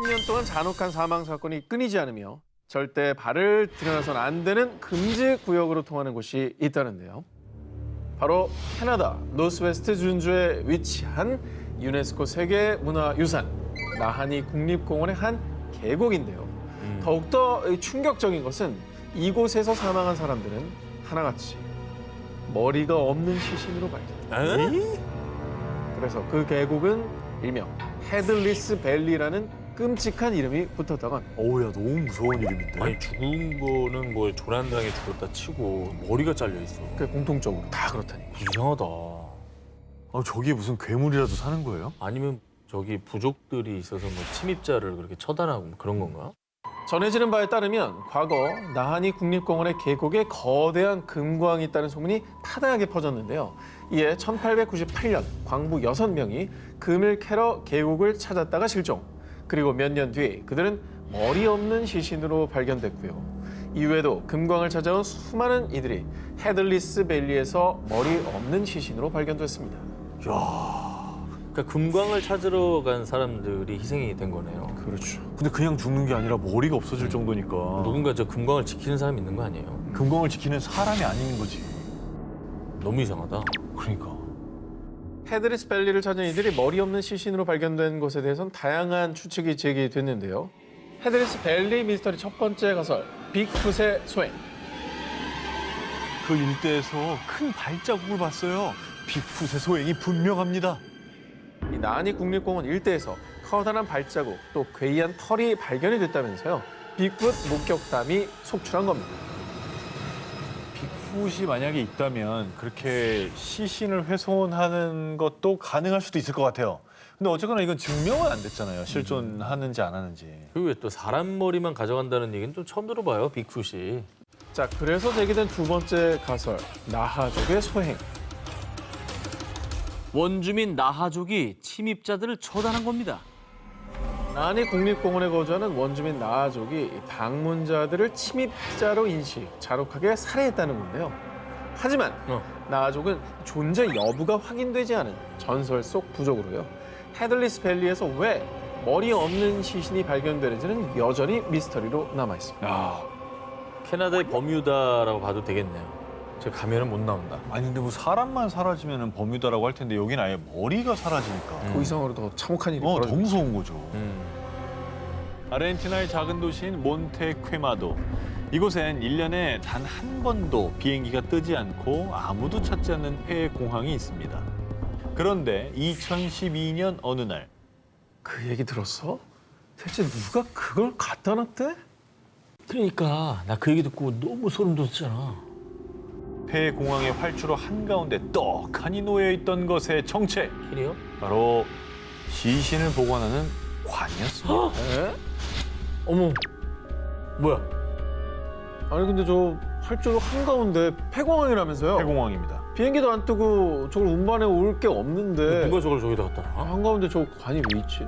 10년 동안 잔혹한 사망 사건이 끊이지 않으며 절대 발을 들여놔서는 안 되는 금지 구역으로 통하는 곳이 있다는데요. 바로 캐나다 노스웨스트 준주에 위치한 유네스코 세계문화유산 나하니 국립공원의 한 계곡인데요. 더욱더 충격적인 것은 이곳에서 사망한 사람들은 하나같이 머리가 없는 시신으로 발견. 그래서 그 계곡은 일명 헤들리스 밸리라는 끔찍한 이름이 붙었다고 합니다. 어우야, 너무 무서운 이름인데. 아니 죽은 거는 뭐 조난당해 죽었다 치고 머리가 잘려 있어. 그 공통적으로 다 그렇다니. 이상하다. 저기 무슨 괴물이라도 사는 거예요? 아니면 저기 부족들이 있어서 뭐 침입자를 그렇게 처단하고 뭐 그런 건가? 전해지는 바에 따르면 과거 나하니 국립공원의 계곡에 거대한 금광이 있다는 소문이 타다하게 퍼졌는데요. 이에 1898년 광부 6명이 금을 캐러 계곡을 찾았다가 실종. 그리고 몇 년 뒤 그들은 머리 없는 시신으로 발견됐고요. 이후에도 금광을 찾아온 수많은 이들이 헤들리스 밸리에서 머리 없는 시신으로 발견됐습니다. 그러니까 금광을 찾으러 간 사람들이 희생이 된 거네요. 그렇죠. 근데 그냥 죽는 게 아니라 머리가 없어질 정도니까. 누군가 저 금광을 지키는 사람이 있는 거 아니에요? 금광을 지키는 사람이 아닌 거지. 너무 이상하다. 그러니까. 헤들리스 밸리를 찾은 이들이 머리 없는 시신으로 발견된 것에 대해서는 다양한 추측이 제기됐는데요. 헤들리스 밸리 미스터리 첫 번째 가설, 빅풋의 소행. 그 일대에서 큰 발자국을 봤어요. 빅풋의 소행이 분명합니다. 이 나하니 국립공원 일대에서 커다란 발자국 또 괴이한 털이 발견이 됐다면서요. 빅풋 목격담이 속출한 겁니다. 빅풋이 만약에 있다면 그렇게 시신을 훼손하는 것도 가능할 수도 있을 것 같아요. 근데 어쨌거나 이건 증명은 안 됐잖아요. 실존하는지 안 하는지. 그리고 왜 또 사람 머리만 가져간다는 얘기는 좀 처음 들어봐요, 빅풋이. 자, 그래서 제기된 두 번째 가설, 나하족의 소행. 원주민 나하족이 침입자들을 처단한 겁니다. 나하니 국립공원에 거주하는 원주민 나하족이 방문자들을 침입자로 인식, 잔혹하게 살해했다는 건데요. 하지만 나하족은 존재 여부가 확인되지 않은 전설 속 부족으로요. 헤들리스 밸리에서 왜 머리 없는 시신이 발견되는지는 여전히 미스터리로 남아 있습니다. 캐나다의 버뮤다라고 봐도 되겠네요. 제가 가면은 못 나온다. 아니 근데 뭐 사람만 사라지면 버뮤다라고 할 텐데 여긴 아예 머리가 사라지니까. 그 이상으로 더 참혹한 일이 더 벌어지고 무서운 거죠. 아르헨티나의 작은 도시인 몬테퀘마도. 이곳엔 1년에 단 한 번도 비행기가 뜨지 않고 아무도 찾지 않는 폐 공항이 있습니다. 그런데 2012년 어느 날 그 얘기 들었어? 대체 누가 그걸 갖다 놨대? 그러니까 나 그 얘기 듣고 너무 소름 돋았잖아. 폐 공항의 활주로 한가운데 떡하니 놓여있던 것의 정체. 캐리어? 바로 시신을 보관하는 관이었습니다. 에? 어머, 뭐야? 아니 근데 저 활주로 한가운데 폐공항이라면서요? 폐공항입니다. 비행기도 안 뜨고 저걸 운반해 올 게 없는데 누가 저걸 저기다 갖다 놔? 한가운데 저 관이 왜 있지?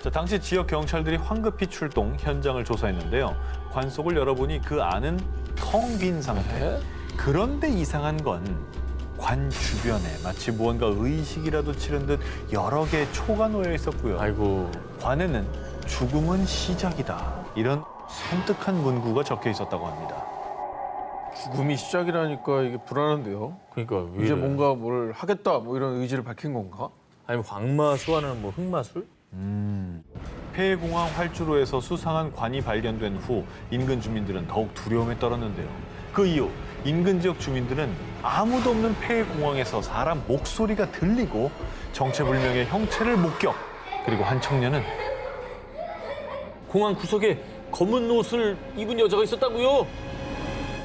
자, 당시 지역 경찰들이 황급히 출동, 현장을 조사했는데요. 관 속을 열어보니 그 안은 텅 빈 상태. 그런데 이상한 건 관 주변에 마치 무언가 의식이라도 치른 듯 여러 개의 초가 놓여 있었고요. 아이고, 관에는 죽음은 시작이다. 이런 섬뜩한 문구가 적혀 있었다고 합니다. 죽음이 시작이라니까 이게 불안한데요. 그러니까 왜 이제 이래? 뭔가 뭘 하겠다 뭐 이런 의지를 밝힌 건가? 아니면 광마수 하는 뭐 흑마술? 폐공항 활주로에서 수상한 관이 발견된 후 인근 주민들은 더욱 두려움에 떨었는데요. 그 이후 인근 지역 주민들은 아무도 없는 폐공항에서 사람 목소리가 들리고 정체불명의 형체를 목격. 그리고 한 청년은 공항 구석에 검은 옷을 입은 여자가 있었다고요?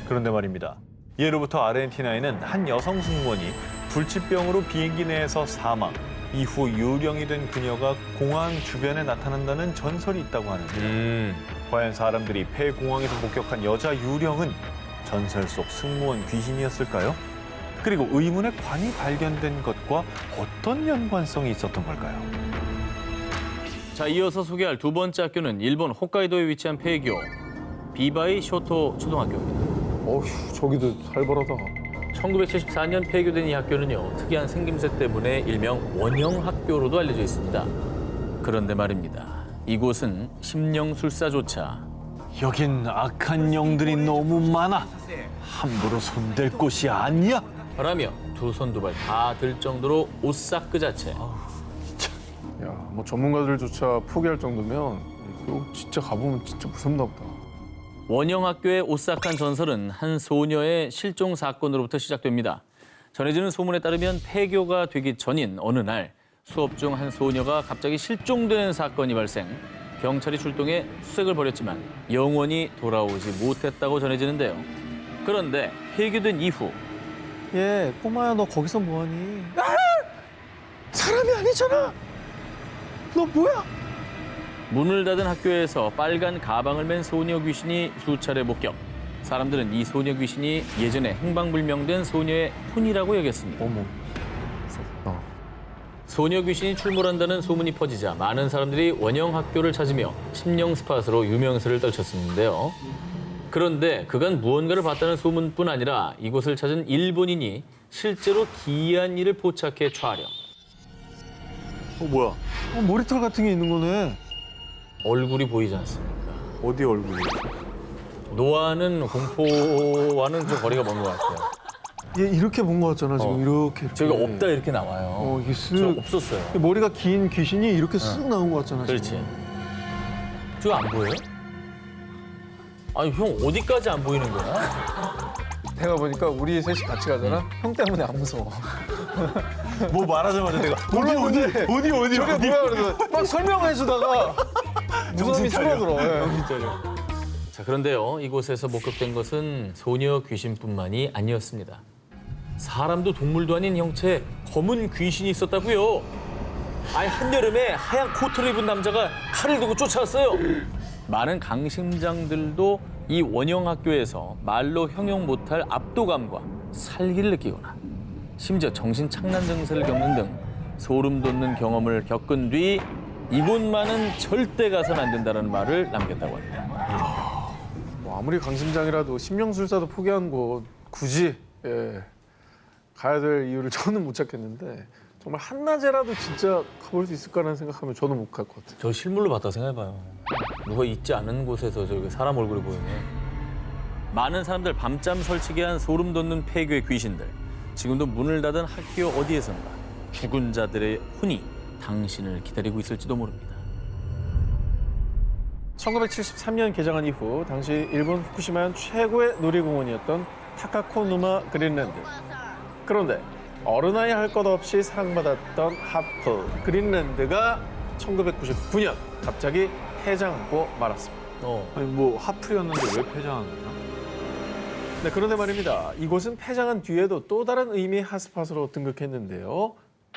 그런데 말입니다. 예로부터 아르헨티나에는 한 여성 승무원이 불치병으로 비행기 내에서 사망. 이후 유령이 된 그녀가 공항 주변에 나타난다는 전설이 있다고 하는데요. 과연 사람들이 폐공항에서 목격한 여자 유령은 전설 속 승무원 귀신이었을까요? 그리고 의문의 관이 발견된 것과 어떤 연관성이 있었던 걸까요? 자, 이어서 소개할 두 번째 학교는 일본 홋카이도에 위치한 폐교 비바이 쇼토 초등학교입니다. 어휴 저기도 살벌하다. 1974년 폐교된 이 학교는요, 특이한 생김새 때문에 일명 원형 학교로도 알려져 있습니다. 그런데 말입니다. 이곳은 심령술사조차 여긴 악한 영들이 너무 많아. 함부로 손댈 곳이 아니야. 라며 두 손 두 발 다 들 정도로 오싹 그 자체. 야, 뭐 전문가들조차 포기할 정도면 이거 진짜 가보면 진짜 무섭나 보다. 원영학교의 오싹한 전설은 한 소녀의 실종 사건으로부터 시작됩니다. 전해지는 소문에 따르면 폐교가 되기 전인 어느 날 수업 중 한 소녀가 갑자기 실종되는 사건이 발생. 경찰이 출동해 수색을 벌였지만 영원히 돌아오지 못했다고 전해지는데요. 그런데 폐교된 이후 예, 꼬마야 너 거기서 뭐하니? 사람이 아니잖아. 너 뭐야? 문을 닫은 학교에서 빨간 가방을 맨 소녀 귀신이 수차례 목격. 사람들은 이 소녀 귀신이 예전에 행방불명된 소녀의 혼이라고 여겼습니다. 어머. 무섭다. 소녀 귀신이 출몰한다는 소문이 퍼지자 많은 사람들이 원영학교를 찾으며 심령 스팟으로 유명세를 떨쳤었는데요. 그런데 그간 무언가를 봤다는 소문뿐 아니라 이곳을 찾은 일본인이 실제로 기이한 일을 포착해 촬영. 뭐야? 머리털 같은 게 있는 거네. 얼굴이 보이지 않습니까? 어디 얼굴이? 노화는 공포와는 좀 거리가 먼 것 같아요. 얘 이렇게 본 거 같잖아 지금 이렇게. 저기가 없다 이렇게 나와요. 이게 저 쓱. 없었어요. 머리가 긴 귀신이 이렇게 쓱 나온 거 같잖아. 그렇지. 지금. 저거 안 보여요? 아니 형 어디까지 안 보이는 거야? 내가 보니까 우리 셋이 같이 가잖아. 형 때문에 안 무서워. 뭐 말하자마자 내가 어디 어디 저게 뭐야 그래서 막 설명해 주다가 무서움이 줄어들어. 예. 자 그런데요 이곳에서 목격된 것은 소녀 귀신뿐만이 아니었습니다. 사람도 동물도 아닌 형체 검은 귀신이 있었다고요. 아니 한여름에 하얀 코트를 입은 남자가 칼을 들고 쫓아왔어요. 많은 강심장들도 이 원영학교에서 말로 형용 못할 압도감과 살기를 느끼거나 심지어 정신착란 증세를 겪는 등 소름 돋는 경험을 겪은 뒤 이곳만은 절대 가선 안 된다는 말을 남겼다고 합니다. 뭐 아무리 강심장이라도 심령술사도 포기한 곳 굳이 가야 될 이유를 저는 못 찾겠는데 정말 한낮에라도 진짜 가볼 수 있을까라는 생각하면 저는 못 갈 것 같아요. 저 실물로 봤다 생각해봐요. 누가 있지 않은 곳에서 저기 사람 얼굴이 보이네. 많은 사람들 밤잠 설치게 한 소름 돋는 폐교의 귀신들. 지금도 문을 닫은 학교 어디에선가 죽은 자들의 혼이 당신을 기다리고 있을지도 모릅니다. 1973년 개장한 이후 당시 일본 후쿠시마현 최고의 놀이공원이었던 타카코누마 그린랜드. 그런데 어른아이 할 것 없이 사랑받았던 하프 그린랜드가 1999년 갑자기 폐장하고 말았습니다. 아니 뭐 하프였는데 왜 폐장한 거야? 네, 그런데 말입니다. 이곳은 폐장한 뒤에도 또 다른 의미의 핫스팟으로 등극했는데요.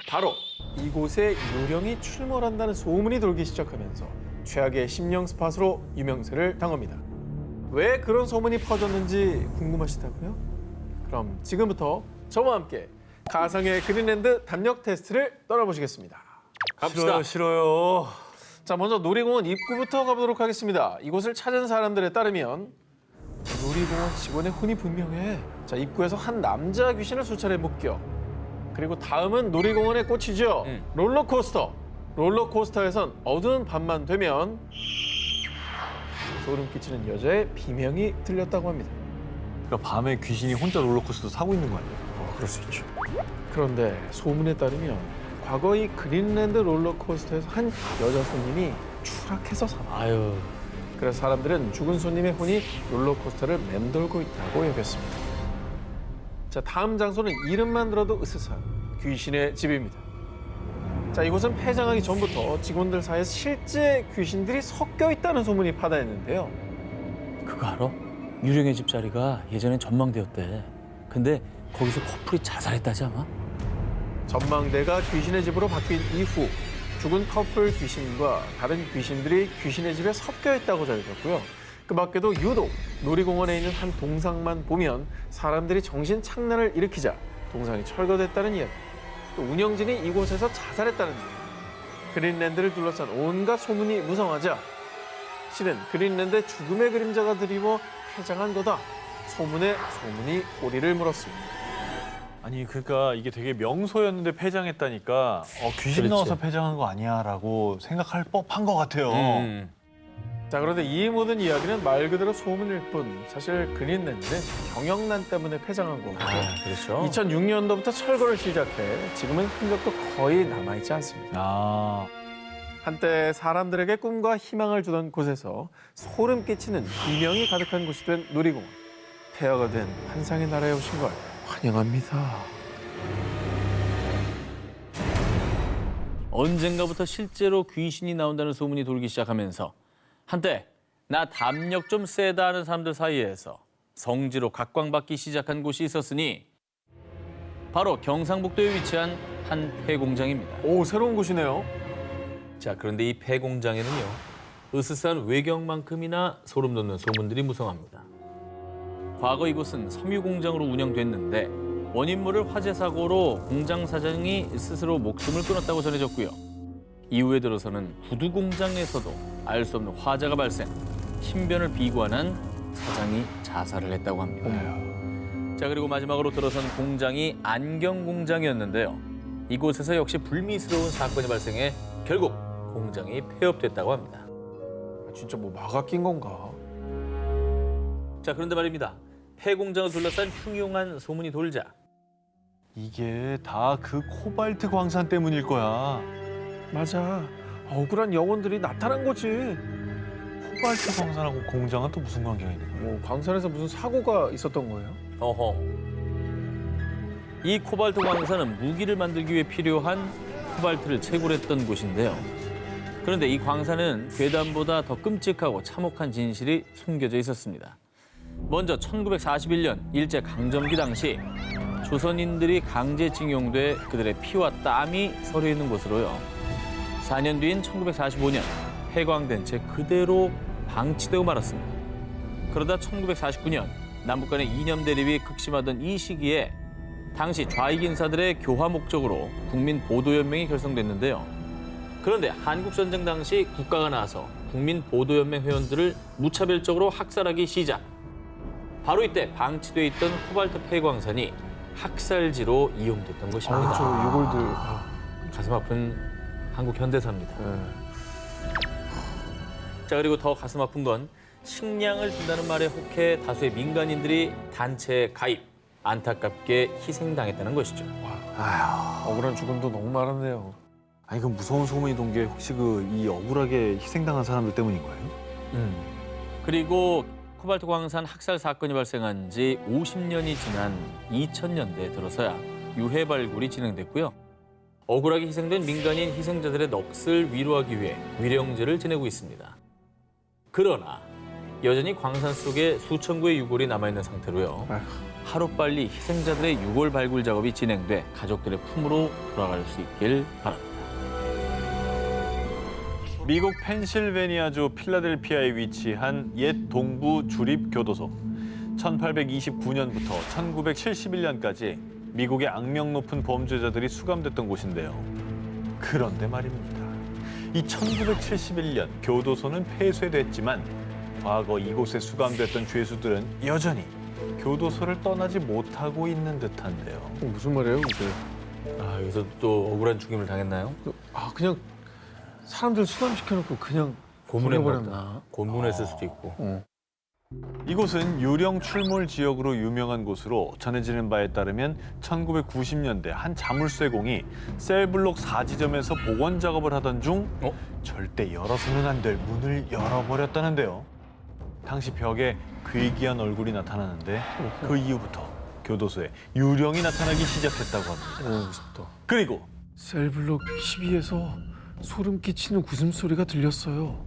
바로 이곳에 유령이 출몰한다는 소문이 돌기 시작하면서 최악의 심령 스팟으로 유명세를 당합니다. 왜 그런 소문이 퍼졌는지 궁금하시다고요? 그럼 지금부터 저와 함께 가상의 그린랜드 담력 테스트를 떠나보시겠습니다. 갑시다. 싫어요. 자, 먼저 놀이공원 입구부터 가보도록 하겠습니다. 이곳을 찾은 사람들에 따르면 놀이공원 직원의 혼이 분명해. 자, 입구에서 한 남자 귀신을 수차례 목격. 그리고 다음은 놀이공원의 꽃이죠. 롤러코스터. 롤러코스터에선 어두운 밤만 되면 소름 끼치는 여자의 비명이 들렸다고 합니다. 그러니까 밤에 귀신이 혼자 롤러코스터 타고 있는 거 아니야? 그럴 수 있죠. 그런데 소문에 따르면 과거 이 그린랜드 롤러코스터에서 한 여자 손님이 추락해서 사망. 아유, 그래서 사람들은 죽은 손님의 혼이 롤러코스터를 맴돌고 있다고 여겼습니다. 자, 다음 장소는 이름만 들어도 으스스한 귀신의 집입니다. 자, 이곳은 폐장하기 전부터 직원들 사이에서 실제 귀신들이 섞여 있다는 소문이 파다했는데요. 그거 알아? 유령의 집 자리가 예전엔 전망대였대. 근데 거기서 커플이 자살했다지 아마? 전망대가 귀신의 집으로 바뀐 이후 죽은 커플 귀신과 다른 귀신들이 귀신의 집에 섞여 있다고 전해졌고요. 그 밖에도 유독 놀이공원에 있는 한 동상만 보면 사람들이 정신 착란을 일으키자 동상이 철거됐다는 이야기. 또 운영진이 이곳에서 자살했다는 이야기. 그린랜드를 둘러싼 온갖 소문이 무성하자 실은 그린랜드의 죽음의 그림자가 드리워 폐장한 거다. 소문에 소문이 꼬리를 물었습니다. 아니 그러니까 이게 되게 명소였는데 폐장했다니까 귀신 그렇지. 넣어서 폐장한 거 아니야라고 생각할 법한 것 같아요. 자, 그런데 이 모든 이야기는 말 그대로 소문일 뿐 사실 근인내는 경영난 때문에 폐장한 거고 그렇죠. 2006년도부터 철거를 시작해 지금은 흔적도 거의 남아있지 않습니다. 아, 한때 사람들에게 꿈과 희망을 주던 곳에서 소름 끼치는 비명이 가득한 곳이 된 놀이공원. 폐허가 된 환상의 나라에 오신 걸 환영합니다. 언젠가부터 실제로 귀신이 나온다는 소문이 돌기 시작하면서 한때 나 담력 좀 세다 하는 사람들 사이에서 성지로 각광받기 시작한 곳이 있었으니 바로 경상북도에 위치한 한 폐공장입니다. 오, 새로운 곳이네요. 자, 그런데 이 폐공장에는요, 으스스한 외경만큼이나 소름 돋는 소문들이 무성합니다. 과거 이곳은 섬유공장으로 운영됐는데 원인 모를 화재 사고로 공장 사장이 스스로 목숨을 끊었다고 전해졌고요. 이후에 들어서는 구두 공장에서도 알 수 없는 화재가 발생, 신변을 비관한 사장이 자살을 했다고 합니다. 자, 그리고 마지막으로 들어선 공장이 안경 공장이었는데요. 이곳에서 역시 불미스러운 사건이 발생해 결국 공장이 폐업됐다고 합니다. 진짜 뭐 마가 낀 건가? 자, 그런데 말입니다. 폐공장을 둘러싼 흉흉한 소문이 돌자 이게 다 그 코발트 광산 때문일 거야. 맞아. 억울한 영혼들이 나타난 거지. 코발트 광산하고 공장은 또 무슨 관계가 있는 거야? 뭐 광산에서 무슨 사고가 있었던 거예요? 어허. 이 코발트 광산은 무기를 만들기 위해 필요한 코발트를 채굴했던 곳인데요. 그런데 이 광산은 괴담보다 더 끔찍하고 참혹한 진실이 숨겨져 있었습니다. 먼저 1941년 일제 강점기 당시 조선인들이 강제징용돼 그들의 피와 땀이 서려 있는 곳으로요. 4년 뒤인 1945년 폐광된 채 그대로 방치되고 말았습니다. 그러다 1949년 남북 간의 이념 대립이 극심하던 이 시기에 당시 좌익 인사들의 교화 목적으로 국민보도연맹이 결성됐는데요. 그런데 한국전쟁 당시 국가가 나서 국민보도연맹 회원들을 무차별적으로 학살하기 시작. 바로 이때 방치돼 있던 코발트 폐광산이 학살지로 이용됐던 것입니다. 저 이골들. 가슴 아픈 한국 현대사입니다. 네. 자, 그리고 더 가슴 아픈 건 식량을 준다는 말에 혹해 다수의 민간인들이 단체에 가입, 안타깝게 희생당했다는 것이죠. 억울한 죽음도 너무 많았네요. 아니 그 무서운 소문이 돈 게 혹시 이 억울하게 희생당한 사람들 때문인 거예요? 그리고 코발트 광산 학살 사건이 발생한 지 50년이 지난 2000년대에 들어서야 유해 발굴이 진행됐고요. 억울하게 희생된 민간인 희생자들의 넋을 위로하기 위해 위령제를 지내고 있습니다. 그러나 여전히 광산 속에 수천 구의 유골이 남아있는 상태로요. 하루빨리 희생자들의 유골 발굴 작업이 진행돼 가족들의 품으로 돌아갈 수 있길 바랍니다. 미국 펜실베니아주 필라델피아에 위치한 옛 동부 주립교도소. 1829년부터 1971년까지 미국의 악명 높은 범죄자들이 수감됐던 곳인데요. 그런데 말입니다. 이 1971년 교도소는 폐쇄됐지만 과거 이곳에 수감됐던 죄수들은 여전히 교도소를 떠나지 못하고 있는 듯한데요. 무슨 말이에요, 이게? 아, 여기서 또 억울한 죽임을 당했나요? 그냥 사람들 수감시켜놓고 그냥 보내버렸나? 고문했을 수도 있고. 이곳은 유령 출몰 지역으로 유명한 곳으로 전해지는 바에 따르면 1990년대 한 자물쇠공이 셀블록 4지점에서 복원 작업을 하던 중 절대 열어서는 안 될 문을 열어버렸다는데요. 당시 벽에 괴기한 얼굴이 나타나는데 그 이후부터 교도소에 유령이 나타나기 시작했다고 합니다. 무섭다. 그리고 셀블록 12에서 소름 끼치는 웃음소리가 들렸어요.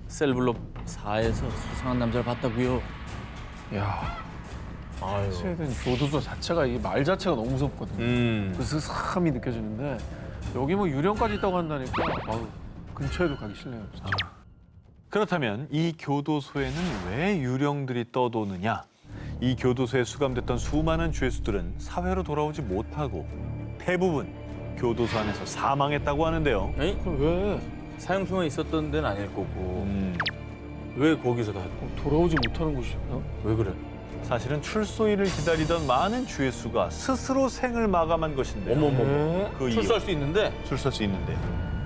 셀블록 4에서 수상한 남자를 봤다고요? 야, 아유. 스웨덴 교도소 자체가 이 말 자체가 너무 무섭거든요. 그 스스함이 느껴지는데 여기 뭐 유령까지 있다고 한다니까 근처에도 가기 싫네요. 진짜. 그렇다면 이 교도소에는 왜 유령들이 떠도느냐? 이 교도소에 수감됐던 수많은 죄수들은 사회로 돌아오지 못하고 대부분 교도소 안에서 사망했다고 하는데요. 에이? 그럼 왜 사형수만 있었던 데는 아닐 거고 왜 거기서 다 돌아오지 못하는 곳이야? 왜 그래? 사실은 출소일을 기다리던 많은 죄수가 스스로 생을 마감한 것인데요. 어머머머. 그 이유. 출소할 수 있는데? 출소할 수 있는데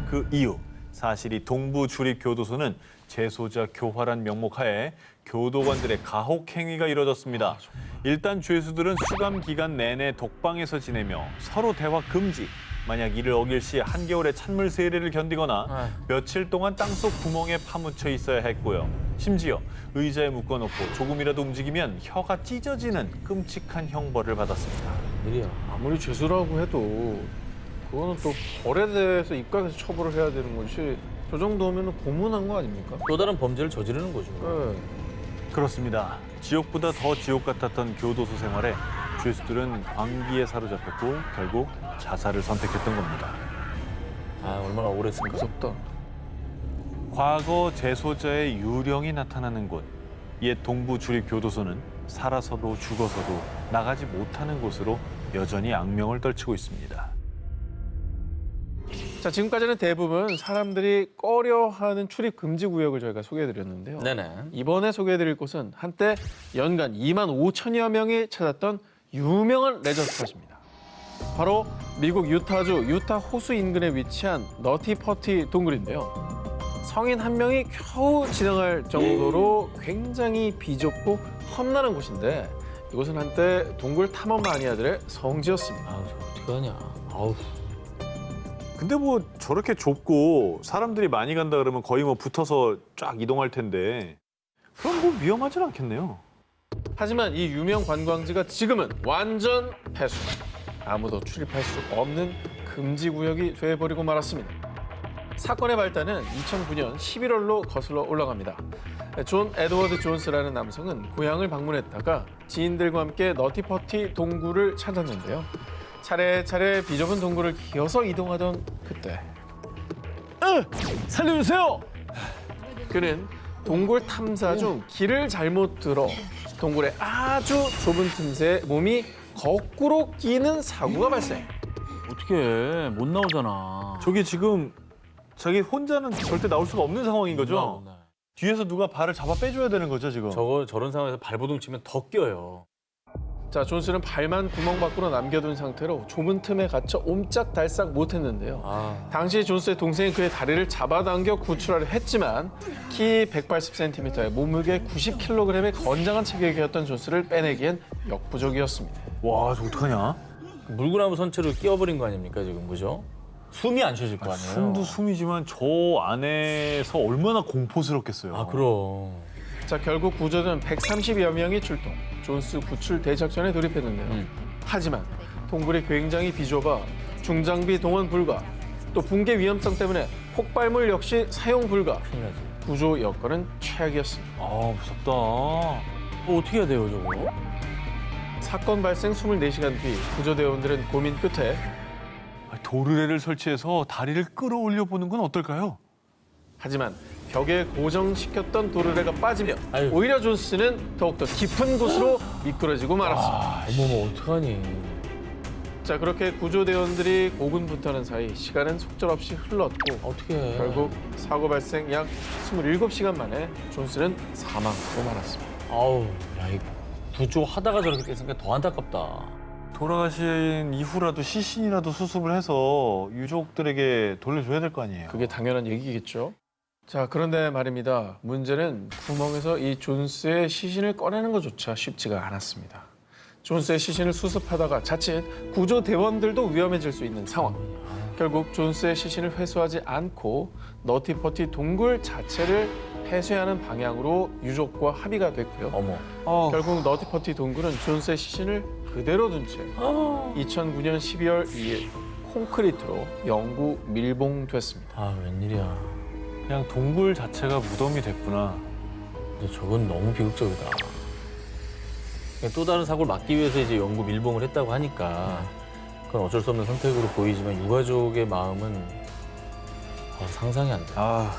그 이유. 사실 이 동부주립교도소는 재소자 교화란 명목하에 교도관들의 가혹 행위가 이뤄졌습니다. 일단 죄수들은 수감 기간 내내 독방에서 지내며 서로 대화 금지. 만약 이를 어길 시 한겨울의 찬물 세례를 견디거나 며칠 동안 땅속 구멍에 파묻혀 있어야 했고요. 심지어 의자에 묶어놓고 조금이라도 움직이면 혀가 찢어지는 끔찍한 형벌을 받았습니다. 일이야. 아무리 죄수라고 해도 그거는 또 벌에 대해서 입각해서 처벌을 해야 되는 거지. 저 정도면 고문한 거 아닙니까? 또 다른 범죄를 저지르는 거죠. 네. 그렇습니다. 지옥보다 더 지옥 같았던 교도소 생활에 죄수들은 광기에 사로잡혔고 결국 자살을 선택했던 겁니다. 아, 얼마나 억울했을까. 무섭다. 과거 재소자의 유령이 나타나는 곳, 옛 동부주립교도소는 살아서도 죽어서도 나가지 못하는 곳으로 여전히 악명을 떨치고 있습니다. 자, 지금까지는 대부분 사람들이 꺼려하는 출입 금지 구역을 저희가 소개해드렸는데요. 네네. 이번에 소개해드릴 곳은 한때 연간 2만 5천여 명이 찾았던 유명한 레저 스팟입니다. 바로 미국 유타주 유타 호수 인근에 위치한 너티퍼티 동굴인데요. 성인 한 명이 겨우 지나갈 정도로 굉장히 비좁고 험난한 곳인데 이곳은 한때 동굴 탐험 마니아들의 성지였습니다. 아우, 저 어떡하냐. 아우. 근데 뭐 저렇게 좁고 사람들이 많이 간다 그러면 거의 뭐 붙어서 쫙 이동할 텐데 그럼 뭐 위험하진 않겠네요. 하지만 이 유명 관광지가 지금은 완전 폐수. 아무도 출입할 수 없는 금지 구역이 돼버리고 말았습니다. 사건의 발단은 2009년 11월로 거슬러 올라갑니다. 존 에드워드 존스라는 남성은 고향을 방문했다가 지인들과 함께 너티퍼티 동굴을 찾았는데요. 차례차례 비좁은 동굴을 기어서 이동하던 그때 살려주세요! 그는 동굴 탐사 중 길을 잘못 들어 동굴의 아주 좁은 틈새에 몸이 거꾸로 끼는 사고가 발생. 어떡해. 못 나오잖아. 저게 지금 자기 혼자는 절대 나올 수가 없는 상황인 거죠? 못 나와. 뒤에서 누가 발을 잡아 빼줘야 되는 거죠 지금? 저런 상황에서 발버둥 치면 더 껴요. 자, 존스는 발만 구멍 밖으로 남겨둔 상태로 좁은 틈에 갇혀 옴짝달싹 못했는데요. 아, 당시 존스의 동생이 그의 다리를 잡아당겨 구출하려 했지만 키 180cm에 몸무게 90kg의 건장한 체격이었던 존스를 빼내기엔 역부족이었습니다. 와, 저 어떡하냐? 물구나무 선체로 끼워버린 거 아닙니까 지금, 그죠? 숨이 안 쉬어질 거 아니에요. 숨도 숨이지만 저 안에서 얼마나 공포스럽겠어요. 아, 그럼. 자, 결국 구조대는 130여 명이 출동. 존스 구출 대작전에 돌입했는데요. 하지만 동굴이 굉장히 비좁아 중장비 동원 불가, 또 붕괴 위험성 때문에 폭발물 역시 사용 불가. 큰일 나지. 구조 여건은 최악이었습니다. 아, 무섭다. 어떻게 해야 돼요, 저거? 사건 발생 24시간 뒤 구조대원들은 고민 끝에 도르래를 설치해서 다리를 끌어올려 보는 건 어떨까요? 하지만 벽에 고정시켰던 도르래가 빠지며 아유. 오히려 존스는 더욱더 깊은 곳으로 미끄러지고 말았습니다. 어머머, 어떡하니. 자, 그렇게 구조대원들이 고군분투하는 사이 시간은 속절없이 흘렀고 어떻게 해. 결국 사고 발생 약 27시간 만에 존스는 사망하고 말았습니다. 아우, 야, 이 구조하다가 저렇게 됐으니까 더 안타깝다. 돌아가신 이후라도 시신이라도 수습을 해서 유족들에게 돌려줘야 될 거 아니에요. 그게 당연한 얘기겠죠. 자, 그런데 말입니다. 문제는 구멍에서 이 존스의 시신을 꺼내는 것조차 쉽지가 않았습니다. 존스의 시신을 수습하다가 자칫 구조대원들도 위험해질 수 있는 상황. 결국 존스의 시신을 회수하지 않고 너티퍼티 동굴 자체를 폐쇄하는 방향으로 유족과 합의가 됐고요. 어머. 결국 너티퍼티 동굴은 존스의 시신을 그대로 둔 채 2009년 12월 2일 콘크리트로 영구 밀봉됐습니다. 아, 웬일이야. 그냥 동굴 자체가 무덤이 됐구나. 근데 저건 너무 비극적이다. 그러니까 또 다른 사고를 막기 위해서 이제 영구 밀봉을 했다고 하니까 그건 어쩔 수 없는 선택으로 보이지만 유가족의 마음은 상상이 안 돼. 아,